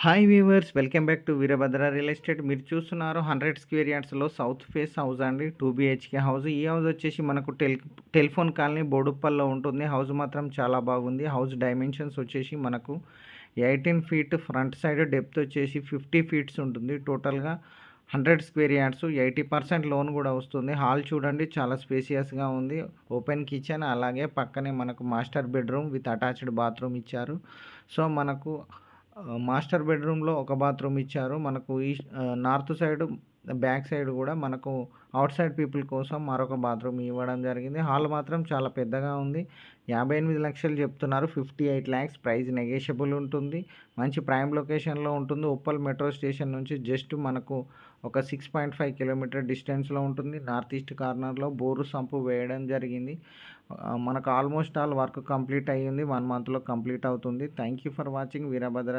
Hi weavers, welcome back to Veerabhadra real estate. మీరు చూస్తున్నారు 100 square యార్డ్స్లో south face house అండి. 2 BHK house. ఈ house వచ్చేసి మనకు టెలిఫోన్ కాలనీ బోడుప్పల్లో ఉంటుంది. హౌస్ మాత్రం చాలా బాగుంది. హౌస్ డైమెన్షన్స్ వచ్చేసి మనకు 18 ఫీట్ ఫ్రంట్ సైడ్, డెప్త్ వచ్చేసి 50 ఫీట్స్ ఉంటుంది. టోటల్గా 100 స్క్వేర్ యార్డ్స్, 80% లోన్ కూడా వస్తుంది. హాల్ చూడండి, చాలా స్పేసియస్గా ఉంది. ఓపెన్ కిచెన్, అలాగే పక్కనే మనకు master bedroom with attached bathroom ఇచ్చారు. సో మనకు మాస్టర్ బెడ్రూమ్‌లో ఒక బాత్రూమ్ ఇచ్చారు. మనకు నార్త్ సైడ్, బ్యాక్ సైడ్ గూడా మనకు ఔట్‌సైడ్ పీపుల్ కోసం మరొక బాత్రూమ్ ఇవ్వడం జరిగింది. హాల్ మాత్రం చాలా పెద్దగా ఉంది. 58,00,000 చెప్తున్నారు. 58,00,000 ప్రైస్ నెగోషియబుల్ ఉంటుంది. మంచి ప్రైమ్ లొకేషన్‌లో ఉంటుంది. ఉప్పల్ మెట్రో స్టేషన్ నుంచి జస్ట్ మనకు ఒక 6.5 కిలోమీటర్ డిస్టెన్స్‌లో ఉంటుంది. నార్త్ ఈస్ట్ కార్నర్‌లో బోరు సంపు వేయడం జరిగింది. మనకు ఆల్మోస్ట్ ఆల్ వర్క్ కంప్లీట్ అయ్యింది. 1 మంత్‌లో కంప్లీట్ అవుతుంది. Thank you for watching Veerabhadra.